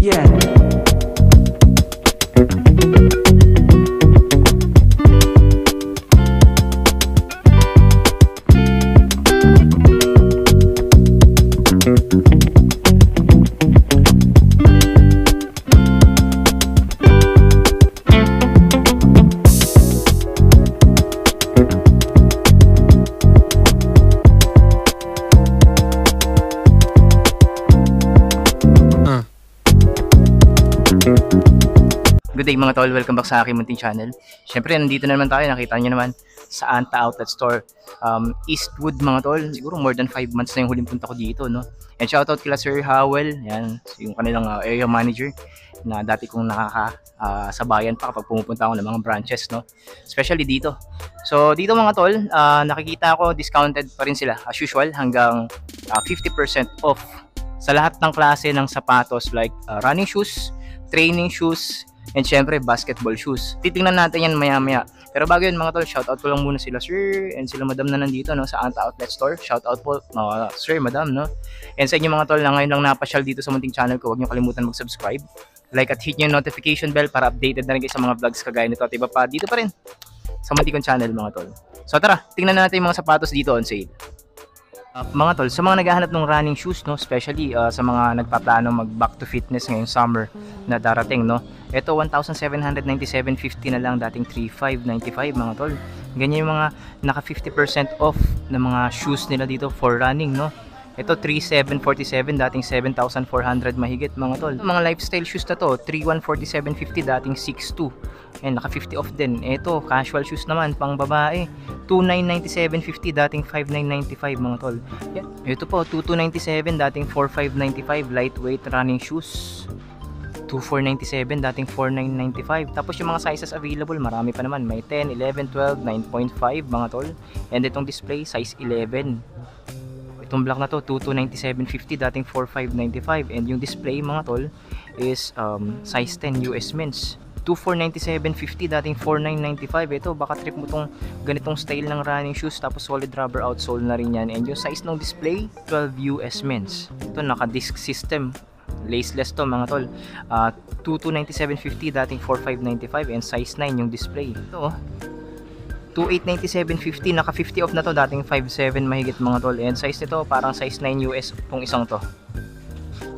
Yeah. Good day mga tol, welcome back sa aking munting channel. Siyempre, nandito na naman tayo, nakita nyo naman sa Anta Outlet Store, Eastwood mga tol. Siguro more than 5 months na yung huling punta ko dito, no? And shoutout kila Sir Howell, yan, yung kanilang area manager na dati kong nakakasabayan pa kapag pumupunta ako ng mga branches, no? Especially dito. So dito mga tol, nakikita ko discounted pa rin sila as usual hanggang 50% off sa lahat ng klase ng sapatos like running shoes, training shoes, and syempre basketball shoes. Titingnan natin yan maya-maya. Pero bago yun mga tol, shoutout ko lang muna sila sir and sila madam na nandito, no, sa Anta Outlet Store. Shoutout po sir, madam, no. And sa inyo mga tol na ngayon lang napasyal dito sa munting channel ko, huwag niyo kalimutan mag-subscribe, like at hit niyo yung notification bell para updated na rin kayo sa mga vlogs kagaya nito at iba pa dito pa rin sa munting channel mga tol. So tara, tingnan na natin yung mga sapatos dito on sale. Mga tol, sa mga naghahanap ng running shoes, no, especially sa mga nagpaplano mag back to fitness ngayong summer na darating, no. Ito 1,797.50 na lang, dating 3,595 mga tol. Ganyan yung mga naka 50% off na mga shoes nila dito for running, no. Ito 3,747, dating 7,400 mahigit mga tol. Mga lifestyle shoes na to, 3,147.50, dating 6,200. And naka 50 off din. Ito casual shoes naman pang babae, 2,997.50, dating 5,995 mga tol. Yan. Ito po 2,297, dating 4,595 lightweight running shoes. 2,497, dating 4,995. Tapos yung mga sizes available, marami pa naman. May 10, 11, 12, 9.5 mga tol. And itong display, size 11. Itong black na to, 2,297.50, dating 4,595. And yung display mga tol is size 10 US men's. 2,497.50, dating 4,995. Ito, baka trip mo tong ganitong style ng running shoes, tapos solid rubber outsole na rin yan. And yung size ng display, 12 US men's. Ito, naka-disc system. Laceless to mga tol. 2,297.50, dating 4,595. And size 9 yung display. Ito, 2,897.50, naka 50 off na to, dating 5,700 mahigit mga tol. And size nito, parang size 9 US tong isang to.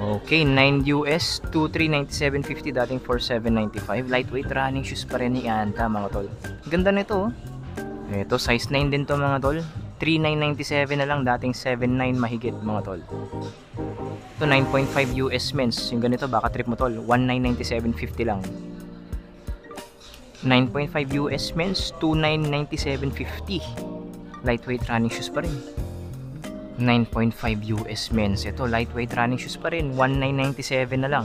Okay, 9 US, 2,397.50, dating 4,795. Lightweight running shoes pa rin ni Anta mga tol. Ganda nito, oh. Ito, size 9 din to mga tol. 3,997 na lang, dating 7,900 mahigit mga tol. Ito, 9.5 US men's. Yung ganito, baka trip mo tol, 1,997.50 lang. 9.5 US men's, 2,997.50. Lightweight running shoes pa rin. 9.5 US men's. Ito, lightweight running shoes pa rin. 1,997 na lang.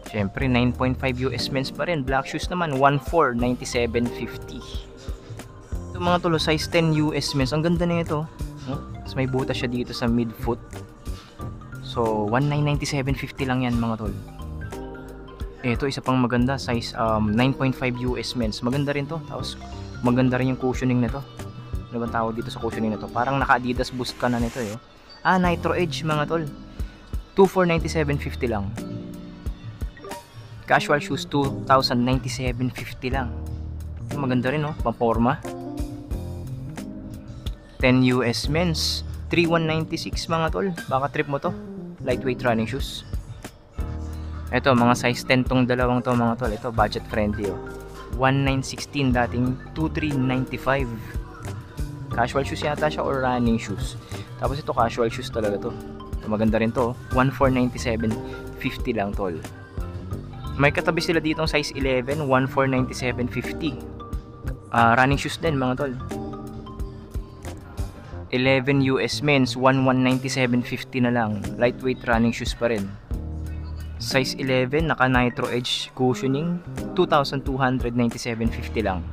Siyempre, 9.5 US men's pa rin. Black shoes naman, 1,497.50. Ito mga tulo, size 10 US men's. Ang ganda na ito. Tapos may butas siya dito sa midfoot. So, 1,997.50 lang yan mga tol. Ito, isa pang maganda. Size 9.5 US men's. Maganda rin to. Tapos, maganda rin yung cushioning nito. Ano bang tawag dito sa cushioning na to? Parang naka Adidas Boost ka na nito eh. Nitro Edge mga tol. 2,497.50 lang. Casual shoes 2,097.50 lang. Maganda rin, no? Pamporma. 10 US men's, 3,196 mga tol. Baka trip mo to. Lightweight running shoes. Ito, mga size 10 tong dalawang to mga tol. Ito, budget friendly, oh. 1,916, dating 2,395. Casual shoes yata siya or running shoes. Tapos ito, casual shoes talaga to. Ito, maganda rin to, 1,497.50 lang tol. May katabi sila ditong size 11, 1,497.50. Running shoes din mga tol. 11 US men's, 1,197.50 na lang. Lightweight running shoes pa rin. Size 11, naka Nitro Edge cushioning, 2,297.50 lang.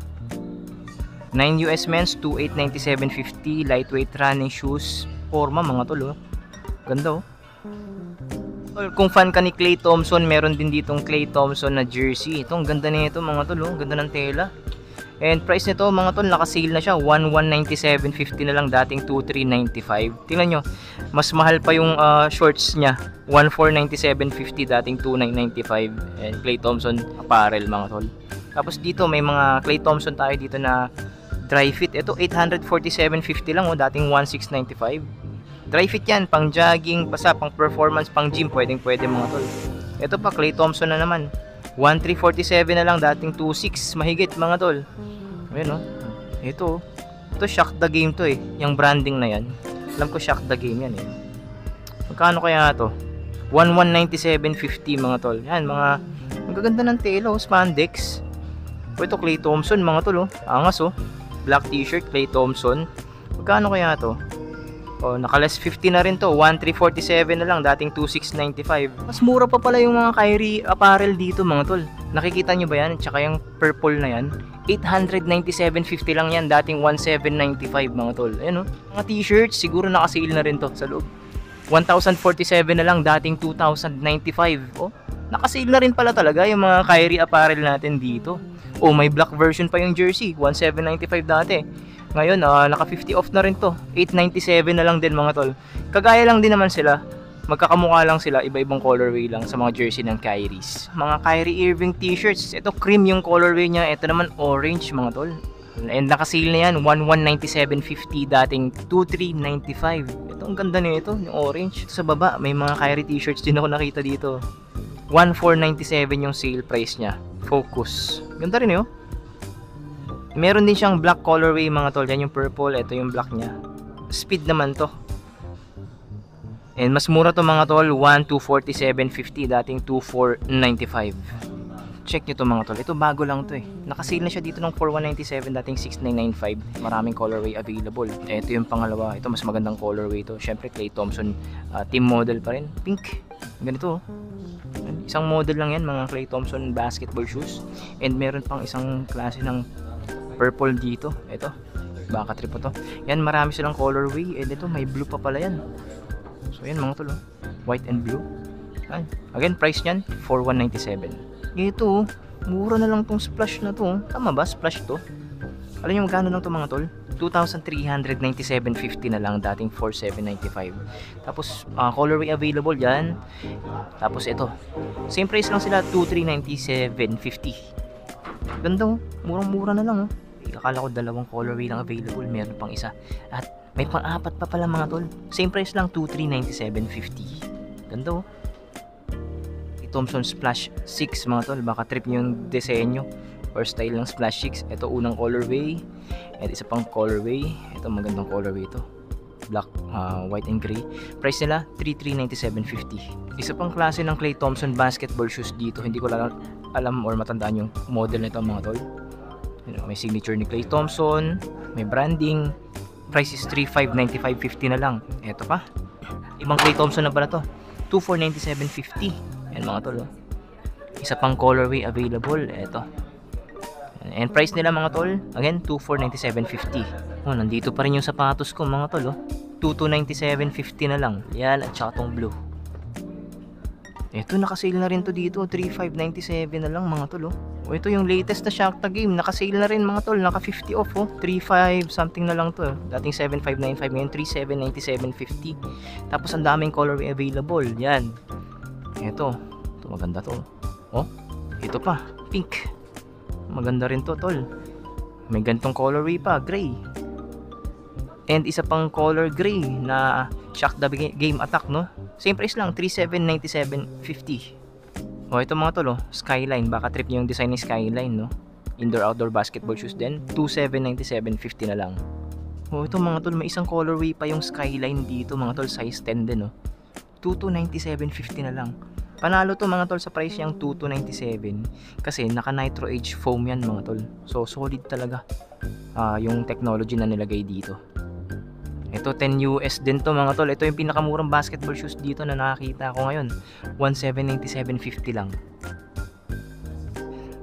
9 US men's, 2,897.50. Lightweight running shoes. Forma mga tol, oh. Ganda, oh. Kung fan ka ni Klay Thompson, meron din ditong Klay Thompson na jersey. Itong ganda nito mga tol, oh. Ganda ng tela. And price nito mga tol, naka-sale na siya. 1197.50 na lang, dating 2395. Tingnan nyo, mas mahal pa yung shorts niya. 1497.50, dating 2995. And Klay Thompson apparel mga tol. Tapos dito may mga Klay Thompson tayo dito na dry fit. Ito 847.50 lang, dating 1695. Dry fit yan, pang jogging, basta pang performance, pang gym, pwede mga tol. Ito pa, Klay Thompson na naman. 1347 na lang, dating 26 mahigit mga tol. Ayun, ito Shock the Game to yung branding na yan. Alam ko Shock the Game yan Magkano kaya to? 1197.50 mga tol. Yan, mga magaganda ng tela, spandex. Ito Klay Thompson mga tol, angas black t-shirt, Klay Thompson. Magkano kaya to? Naka-less 50 na rin to. 1347 na lang, dating 2695. Mas mura pa pala yung mga Kyrie apparel dito mga tol. Nakikita nyo ba yan? Tsaka yung purple na yan, 897.50 lang yan, dating 1795 mga tol. Ayan mga t-shirts, siguro naka-sale na rin to sa loob. 1047 na lang, dating 2095. Naka-sale na rin pala talaga yung mga Kyrie apparel natin dito. May black version pa yung jersey, 1795 dati. Ngayon, naka 50 off na rin to. 897 na lang din mga tol. Kagaya lang din naman sila. Magkakamukha lang sila, iba-ibang colorway lang sa mga jersey ng Kyrie's. Mga Kyrie Irving t-shirts, ito cream yung colorway niya, ito naman orange mga tol. And naka-sale na yan, 1197.50, dating 2395. Ito ang ganda nito, yung orange. Ito sa baba, may mga Kyrie t-shirts din ako nakita dito. 1497 yung sale price niya. Focus. Ganda rin Meron din siyang black colorway mga tol. Yan yung purple, ito yung black niya. Speed naman to. And mas mura to mga tol, 1247.50, dating 2495. Check nyo to mga tol. Ito bago lang to Naka-sale na siya dito ng 4197, dating 6995. Maraming colorway available. Ito yung pangalawa. Ito mas magandang colorway to. Syempre Klay Thompson team model pa rin. Pink. Ganito Isang model lang yan, mga Klay Thompson basketball shoes. And meron pang isang klase ng purple dito. Ito, baka trip to. Yan, marami silang colorway. And ito, may blue pa pala yan. So yan mga tol, white and blue. Yan. Again, price nyan 4197. Ito, mura na lang tong splash na to. Tama ba? Splash to. Alam nyo magkano lang to mga tol? 2,397.50 na lang, dating 4,795. Tapos colorway available yan. Tapos ito, same price lang sila, 2,397.50. Ganda murang-mura na lang Akala ko dalawang colorway lang available, meron pang isa. At may pang-apat pa pala mga tol. Same price lang, 2,397.50. Ganda Thompson Splash 6 mga tol. Baka trip nyo yung disenyo or style ng Splash 6. Ito unang colorway. At isa pang colorway. Ito magandang colorway ito. Black, white and gray. Price nila 3,397.50. Isa pang klase ng Klay Thompson basketball shoes dito. Hindi ko lang alam or matandaan yung model nito mga tol. May signature ni Klay Thompson, may branding. Price is 3,595.50 na lang. Ito pa, ibang Klay Thompson na pala to, 2,497.50. Yan mga tol Isa pang colorway available. Ito. And price nila mga tol, again 2,497.50. Nandito pa rin yung sapatos ko mga tol 2,297.50 na lang. Yan, at saka tong blue. Ito, naka-sale na rin to dito, 3,597 na lang mga tol ito yung latest na Shock the Game, naka-sale na rin mga tol, naka 50 off 3,500 something na lang to dating 7,595, ngayon 3,797.50. Tapos ang daming colorway available. Yan, ito maganda to ito pa, pink, maganda rin to tol. May gantong colorway pa, gray. And isa pang color gray na Shock the Game attack same price lang, 3,797.50. Ito mga tol Skyline, baka trip nyo yung design ni Skyline indoor outdoor basketball shoes din, 2,797.50 na lang. Ito mga tol, may isang colorway pa yung Skyline dito mga tol, size 10 din 2,297.50 na lang. Panalo to mga tol sa price niyang 2,297 kasi naka Nitro Edge foam yan mga tol. So solid talaga yung technology na nilagay dito. Ito 10 US din to mga tol. Ito yung pinakamurang basketball shoes dito na nakakita ko ngayon, 1,797.50 lang.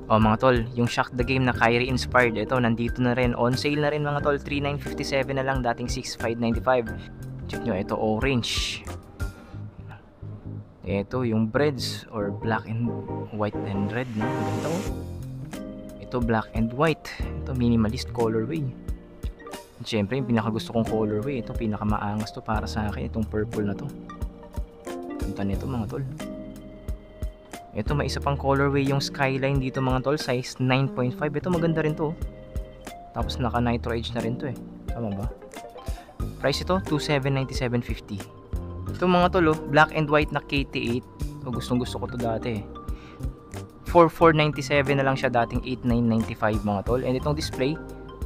Mga tol, yung Shock the Game na Kyrie inspired, ito nandito na rin, on sale na rin mga tol, 3,957 na lang, dating 6,595. Check nyo, ito orange. Ito yung breads or black and white and red Ito Ito black and white. Ito minimalist colorway. At syempre yung pinakagusto kong colorway, ito pinakamaangas to para sa akin, itong purple na to. Ganda nito mga tol. Ito may isa pang colorway yung skyline dito mga tol, size 9.5. Ito maganda rin to. Tapos naka nitro edge na rin to eh. Tama ba? Price ito 2797.50. Ito mga tol, black and white na KT8. Ito gustong gusto ko to dati eh. 4497 na lang siya, dating 8995 mga tol. And itong display,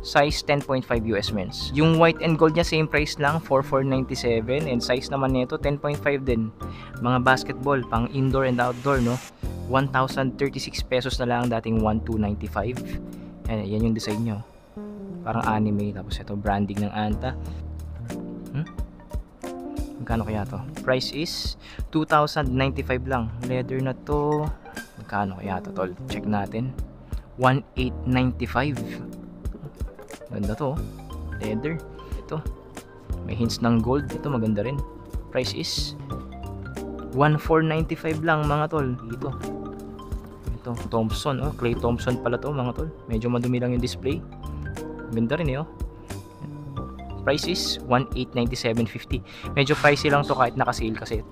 size 10.5 US men's. Yung white and gold niya same price lang, 4497, and size naman nito 10.5 din. Mga basketball pang indoor and outdoor, no. 1,036 pesos na lang, dating 1,295. Yan yung design niya. Parang anime, tapos ito branding ng Anta. Magkano kaya to? Price is 2,095 lang. Leather na to. Magkano kaya to, tol? Check natin. 1,895. Ganda to. Leather. Ito. May hints ng gold. Ito maganda rin. Price is 1,495 lang mga tol. Ito. Ito. Thompson. Clay Thompson pala to mga tol. Medyo madumi lang yung display. Ganda rin eh. Price is 1,897.50. Medyo pricey lang to kahit naka-sale kasi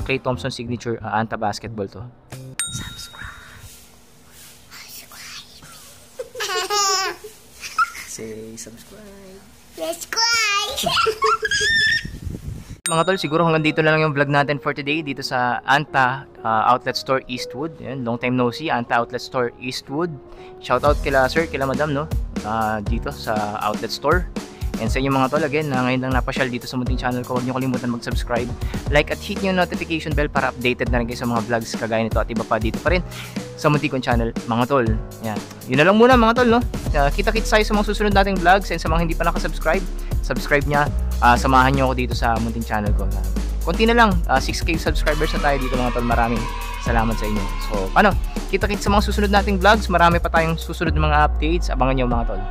Clay Thompson signature Anta basketball to. Say subscribe. Mga tol, siguro hanggang dito na lang yung vlog natin for today dito sa Anta Outlet Store Eastwood. Yan, long time no see, Anta Outlet Store Eastwood. Shoutout kila sir, kila madam, no? Dito sa Outlet Store. And sa inyo mga tol, again, ngayon lang napasyal dito sa munting channel ko, huwag niyo kalimutan mag-subscribe, like at hit niyo yung notification bell para updated na rin kayo sa mga vlogs kagaya nito at iba pa dito pa rin sa munting kong channel mga tol. Yan. Yun na lang muna mga tol, no? Kita-kits tayo sa mga susunod nating vlogs, and sa mga hindi pa nakasubscribe, subscribe niya. Samahan niyo ako dito sa munting channel ko. Konti na lang, 6K subscribers na tayo dito mga tol. Maraming salamat sa inyo. So, kita-kits sa mga susunod nating vlogs. Marami pa tayong susunod na mga updates. Abangan niyo mga tol.